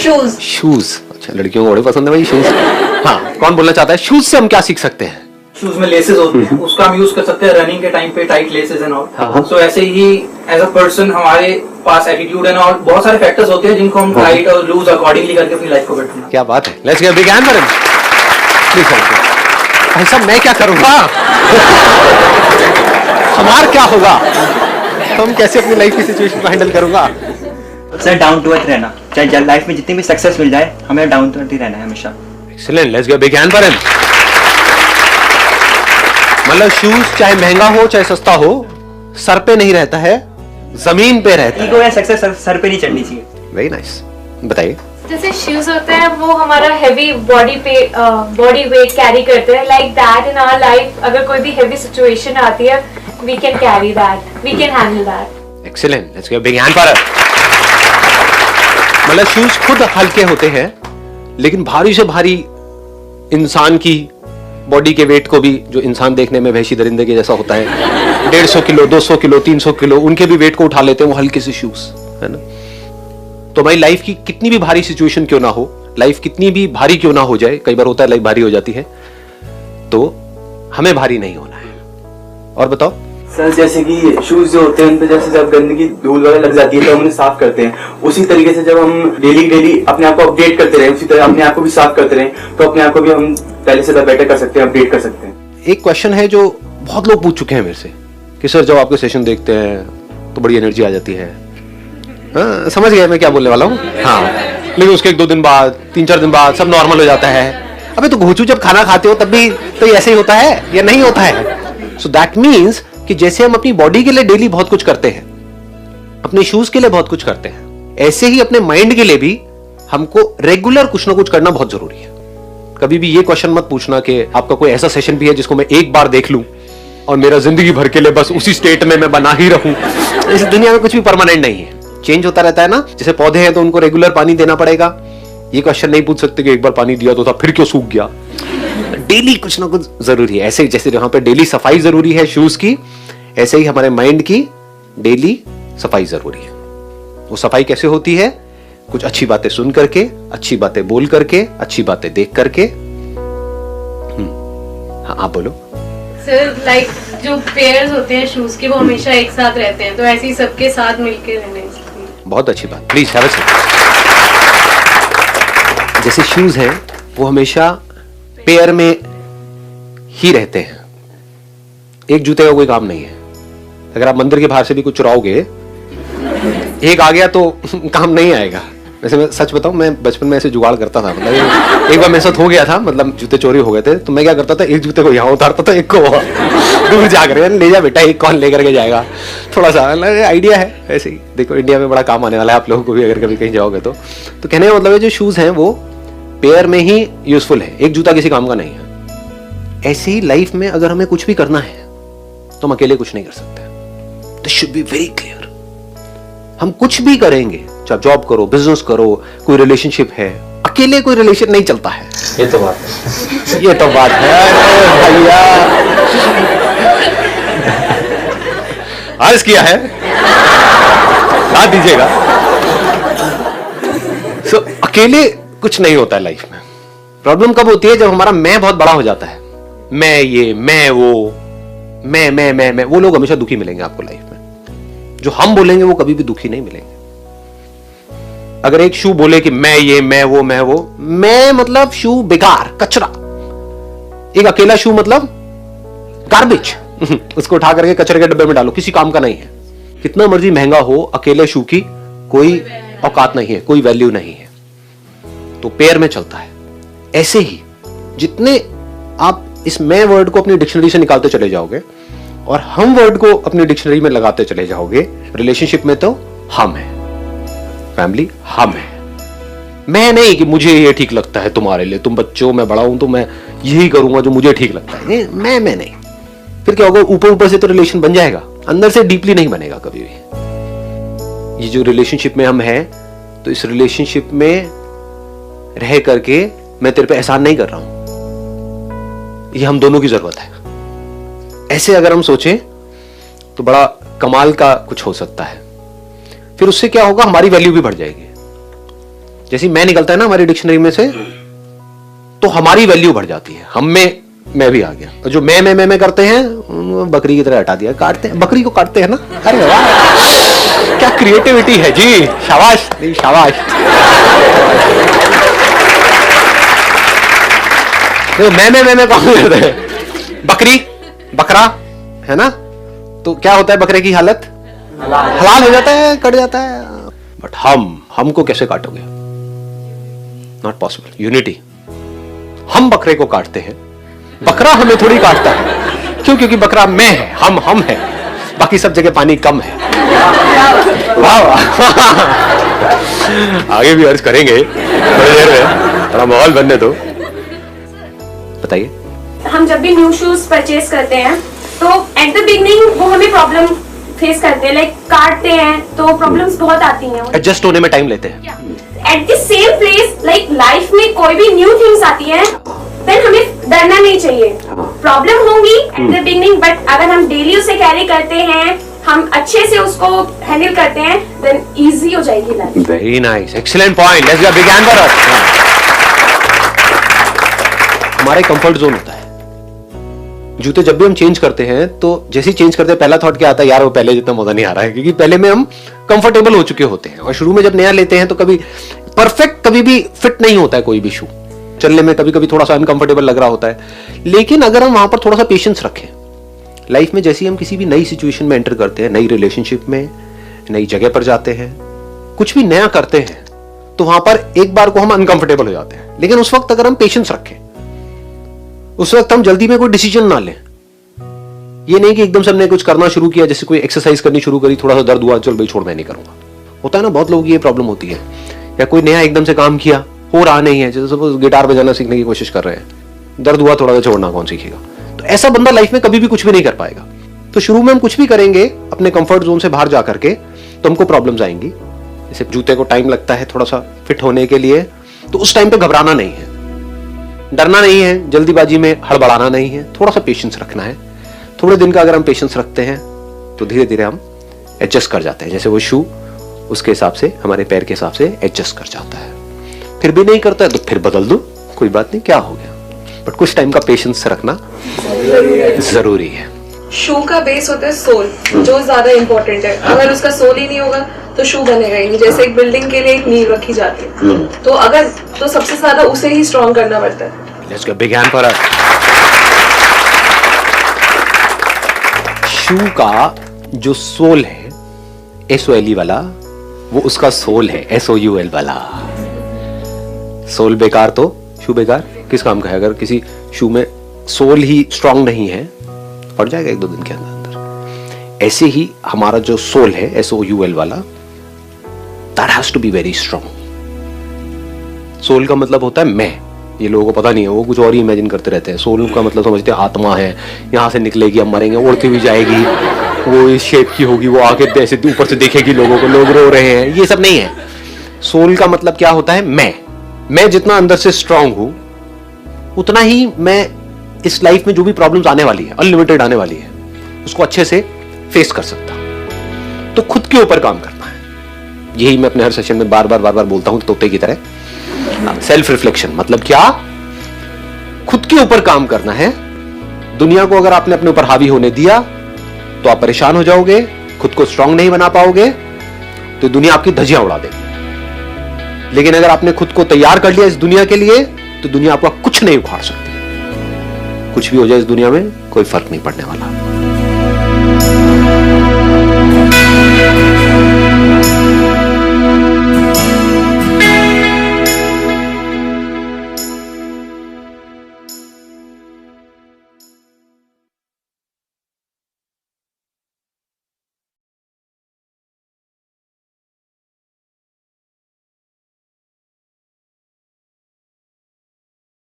Shoes. Shoes, अच्छा लड़कियों को बड़े पसंद है भाई शूज। हाँ, कौन बोलना चाहता है शूज से हम क्या सीख सकते हैं? शूज में लेसेस होते हैं, उसका हम यूज कर सकते हैं रनिंग के टाइम पे, टाइट लेसेस एंड ऑल। सो ऐसे ही एज अ पर्सन हमारे पास एटीट्यूड एंड ऑल बहुत सारे फैक्टर्स होते हैं जिनको हम टाइट और लूज अकॉर्डिंगली करके अपनी लाइफ को बेटर बनाते हैं। क्या बात है, let's give a big hand for him. Please भाई साहब, मैं क्या करूंगा? हमारा क्या होगा? हम कैसे अपनी लाइफ की सिचुएशन को हैंडल करूंगा? सर डाउन टू अर्थ रहना, चाहे लाइफ में जितनी भी सक्सेस मिल जाए हमें डाउन टू अर्थ ही रहना है हमेशा। Excellent, let's give a big hand for him. मतलब शूज चाहे महंगा हो चाहे सस्ता हो, सर पे नहीं रहता है, जमीन पे रहता है। ईगो या सक्सेस सर पे नहीं चढ़नी चाहिए। वेरी नाइस, बताइए। जैसे शूज होते हैं वो हमारा हेवी बॉडी वेट कैरी करते हैं, like that in our life अगर कोई भी हेवी सिचुएशन आती है we can carry that, we can handle that. Excellent, let's give a big hand for her. मतलब शूज खुद हल्के होते हैं लेकिन भारी से भारी इंसान की बॉडी के वेट को भी, जो इंसान देखने में भैंसी दरिंदे के जैसा होता है, 150 किलो 200 किलो 300 किलो, उनके भी वेट को उठा लेते हैं वो हल्के से शूज, है ना। तो भाई लाइफ की कितनी भी भारी सिचुएशन क्यों ना हो, लाइफ कितनी भी भारी क्यों ना हो जाए, कई बार होता है लाइफ भारी हो जाती है, तो हमें भारी नहीं होना है। और बताओ सर, जैसे कि शूज जो होते हैं उन पे जैसे जब गंदगी धूल वगैरह लग जाती है तो हम उन्हें साफ करते हैं, उसी तरीके से जब हम डेली अपने आप को अपडेट करते रहे, उसी तरह अपने आप को भी साफ करते रहे तो अपने आप को भी हम पहले से बेटर कर सकते हैं, अपडेट कर सकते हैं। एक क्वेश्चन है जो बहुत लोग पूछ चुके हैं मेरे से कि सर जब आपके सेशन देखते हैं तो बड़ी एनर्जी आ जाती है। हाँ, समझ गए मैं क्या बोलने वाला हूँ। हाँ, लेकिन उसके 1-2 दिन बाद 3-4 दिन बाद सब नॉर्मल हो जाता है। अबे तो घोचू जब खाना खाते हो तब भी तो ऐसे ही होता है या नहीं होता है? सो दैट मीन्स कि जैसे हम अपनी बॉडी के लिए डेली बहुत कुछ करते हैं, अपने शूज के लिए बहुत कुछ करते हैं, ऐसे ही अपने माइंड के लिए भी हमको रेगुलर कुछ ना कुछ करना बहुत जरूरी है। कभी भी ये क्वेश्चन मत पूछना कि आपका कोई ऐसा सेशन भी है जिसको मैं एक बार देख लूं और मेरा जिंदगी भर के लिए बस उसी स्टेट में मैं बना ही रहूं। इस दुनिया में कुछ भी परमानेंट नहीं है, चेंज होता रहता है ना। जैसे पौधे हैं तो उनको रेगुलर पानी देना पड़ेगा। ये क्वेश्चन नहीं पूछ सकते कि एक बार पानी दिया तो था फिर क्यों सूख गया। डेली कुछ ना कुछ जरूरी है। ऐसे जैसे जहां पे डेली सफाई जरूरी है शूज की, ऐसे ही हमारे माइंड की डेली सफाई जरूरी है। वो सफाई कैसे होती है? कुछ अच्छी बातें सुन करके, अच्छी बातें बोल करके, अच्छी बातें देख करके। हाँ आप बोलो। सर लाइक जो पेयर्स होते हैं शूज के वो हमेशा एक साथ रहते हैं, तो ऐसे ही सबके साथ मिलके रहने चाहिए। बहुत अच्छी बात, प्लीज हैव अ सीट। जैसे शूज हैं वो हमेशा पेयर में ही रहते हैं, एक जूते का कोई काम नहीं है। अगर आप मंदिर के बाहर से भी कुछ चुराओगे, एक आ गया तो काम नहीं आएगा। वैसे मैं सच बताऊं, मैं बचपन में ऐसे जुगाड़ करता था। मतलब एक बार मेरे साथ हो गया था, मतलब जूते चोरी हो गए थे, तो मैं क्या करता था, एक जूते को यहाँ उतारता था, एक को दूर जाकर ले जा बेटा, एक कौन लेकर के जाएगा। थोड़ा सा आइडिया है ऐसे ही। देखो इंडिया में बड़ा काम आने वाला है आप लोगों को भी, अगर कभी कहीं जाओगे तो कहने का मतलब है जो शूज हैं वो पेयर में ही यूजफुल है, एक जूता किसी काम का नहीं है। ऐसे ही लाइफ में अगर हमें कुछ भी करना है तो हम अकेले कुछ नहीं कर सकते। This should be very clear. हम कुछ भी करेंगे, चाहे जॉब करो, बिजनेस करो, कोई रिलेशनशिप है, अकेले कोई रिलेशन नहीं चलता है। ये तो बात है, ये तो बात है भैया। आज किया है, याद दीजिएगा। अकेले कुछ नहीं होता है लाइफ में। प्रॉब्लम कब होती है? जब हमारा मैं बहुत बड़ा हो जाता है। मैं ये, मैं वो, मैं वो लोग हमेशा दुखी मिलेंगे आपको लाइफ में। जो हम बोलेंगे वो कभी भी दुखी नहीं मिलेंगे। अगर एक शू बोले कि मैं ये, मैं वो, मैं मतलब शू बेकार, कचरा। एक अकेला शू मतलब गार्बेज। उसको उठा करके कचरे के डब्बे में डालो, किसी काम का नहीं है। कितना मर्जी महंगा हो, अकेले शू की कोई औकात नहीं है, कोई वैल्यू नहीं है। तो पेयर में चलता है। ऐसे ही जितने आप इस मैं वर्ड को अपनी डिक्शनरी से निकालते चले जाओगे और हम वर्ड को अपनी डिक्शनरी में लगाते चले जाओगे, रिलेशनशिप में तो हम है, फैमिली हम है। मैं नहीं कि मुझे ये ठीक लगता है तुम्हारे लिए, तुम बच्चों मैं बड़ा हूं तो मैं यही करूंगा जो मुझे ठीक लगता है। मैं नहीं। फिर क्या होगा? ऊपर ऊपर से तो रिलेशन बन जाएगा, अंदर से डीपली नहीं बनेगा कभी भी। ये जो रिलेशनशिप में हम हैं, तो इस रिलेशनशिप में रह करके मैं तेरे पे एहसान नहीं कर रहा हूं, ये हम दोनों की जरूरत है। ऐसे अगर हम सोचें तो बड़ा कमाल का कुछ हो सकता है। फिर उससे क्या होगा? हमारी वैल्यू भी बढ़ जाएगी। जैसे मैं निकलता है ना हमारी डिक्शनरी में से, तो हमारी वैल्यू बढ़ जाती है। हम में मैं भी आ गया, और जो मैं करते हैं बकरी की तरह हटा दिया, काटते हैं बकरी को, काटते हैं ना। अरे वाह, क्या क्रिएटिविटी है जी, शाबाश, नहीं शाबाश। तो मैं कौन करते हैं? बकरी, बकरा है ना, तो क्या होता है बकरे की हालत? हलाल हो जाता है, कट जाता है। बट हमको कैसे काटोगे? Not possible. यूनिटी। हम बकरे को काटते हैं, बकरा हमें थोड़ी काटता है। क्यों? क्योंकि बकरा मैं है, हम है, बाकी सब जगह पानी कम है। वाह वाह। आगे भी अर्ज करेंगे थोड़ी देर में, थोड़ा माहौल बनने दो। बताइए। हम जब भी न्यू शूज परचेज करते हैं तो एट द बिगनिंग वो हमें प्रॉब्लम फेस करते हैं, लाइक काटते हैं तो प्रॉब्लम्स बहुत आती हैं। एडजस्ट होने में टाइम लेते हैं। At the same place, like life में कोई भी न्यू थिंग्स आती है, देन हमें डरना नहीं चाहिए। प्रॉब्लम होंगी एट द बिगनिंग, बट अगर हम डेली उसे कैरी करते हैं, हम अच्छे से उसको हैंडल करते हैं, देन इजी हो जाएगी life. Very nice, excellent point. Let's give a big hand for अस। हमारा कंफर्ट जोन होता है। जूते जब भी हम चेंज करते हैं तो जैसे ही चेंज करते हैं, पहला थॉट क्या आता है? यार वो पहले जितना मजा नहीं आ रहा है, क्योंकि पहले में हम कंफर्टेबल हो चुके होते हैं। और शुरू में जब नया लेते हैं तो कभी परफेक्ट, कभी भी फिट नहीं होता है कोई भी शू। चलने में कभी कभी थोड़ा सा अनकंफर्टेबल लग रहा होता है। लेकिन अगर हम वहां पर थोड़ा सा पेशेंस रखें, लाइफ में जैसे ही हम किसी भी नई सिचुएशन में एंटर करते हैं, नई रिलेशनशिप में, नई जगह पर जाते हैं, कुछ भी नया करते हैं, तो वहां पर एक बार को हम अनकंफर्टेबल हो जाते हैं। लेकिन उस वक्त अगर हम पेशेंस रखें, उस वक्त हम जल्दी में कोई डिसीजन ना लें। ये नहीं कि एकदम से हमने कुछ करना शुरू किया, जैसे कोई एक्सरसाइज करनी शुरू करी, थोड़ा सा दर्द हुआ, चल भाई छोड़ मैं नहीं करूंगा। होता है ना, बहुत लोगों की ये प्रॉब्लम होती है। या कोई नया एकदम से काम किया, हो रहा नहीं है, जैसे सपोज गिटार बजाना सीखने की कोशिश कर रहे हैं, दर्द हुआ थोड़ा सा, छोड़ना कौन सीखेगा? तो ऐसा बंदा लाइफ में कभी भी कुछ भी नहीं कर पाएगा। तो शुरू में हम कुछ भी करेंगे अपने कंफर्ट जोन से बाहर जा करके, तो हमको प्रॉब्लम्स आएंगी। जैसे जूते को टाइम लगता है थोड़ा सा फिट होने के लिए, तो उस टाइम पे घबराना नहीं है, डरना नहीं है, जल्दीबाजी में हड़बड़ाना नहीं है, थोड़ा सा पेशेंस रखना है। थोड़े दिन का अगर हम पेशेंस रखते हैं तो धीरे धीरे हम एडजस्ट कर जाते हैं। जैसे वो शू उसके हिसाब से, हमारे पैर के हिसाब से एडजस्ट कर जाता है। फिर भी नहीं करता है तो फिर बदल दो, कोई बात नहीं, क्या हो गया। बट कुछ टाइम का पेशेंस रखना जरूरी है। शू का बेस होता है सोल, जो ज्यादा इंपॉर्टेंट है। अगर उसका सोल ही नहीं होगा तो शू बनेगा ही नहीं। जैसे एक बिल्डिंग के लिए एक नींव रखी जाती है, तो सबसे ज्यादा उसे ही स्ट्रॉन्ग करना पड़ता है। Let's give a big hand for us. Shoe का जो सोल है, SOLE वाला, वो उसका सोल है, SOUL वाला। सोल बेकार तो शू बेकार किस काम का है? अगर किसी शू में सोल ही स्ट्रांग नहीं है, पड़ जाएगा 1-2 दिन के अंदर। ऐसे ही हमारा जो सोल है, SOUL वाला, that has to be very strong. Soul का मतलब होता है मैं। ये लोगों को पता नहीं है, वो कुछ और ही इमेजिन करते रहते हैं। सोल का मतलब समझते हैं आत्मा है, यहां से निकलेगी, हम मरेंगे, उड़ती हुई जाएगी, वो इस शेप की होगी, वो आके ऐसे ऊपर से देखेगी लोगों को, लोग रो रहे हैं। ये सब नहीं है। सोल का मतलब क्या होता है? मैं जितना अंदर से स्ट्रांग हूं, उतना ही मैं इस लाइफ में जो भी प्रॉब्लम्स आने वाली है, अनलिमिटेड आने वाली है, उसको अच्छे से फेस कर सकता हूं। तो खुद के ऊपर काम करना है। यही मैं अपने हर सेशन में बार बार बोलता हूं, तोते की तरह। सेल्फ रिफ्लेक्शन मतलब क्या? खुद के ऊपर काम करना है। दुनिया को अगर आपने अपने ऊपर हावी होने दिया तो आप परेशान हो जाओगे, खुद को स्ट्रांग नहीं बना पाओगे, तो दुनिया आपकी धज्जियां उड़ा देगी। लेकिन अगर आपने खुद को तैयार कर लिया इस दुनिया के लिए, तो दुनिया आपका कुछ नहीं उखाड़ सकती। कुछ भी हो जाए इस दुनिया में, कोई फर्क नहीं पड़ने वाला।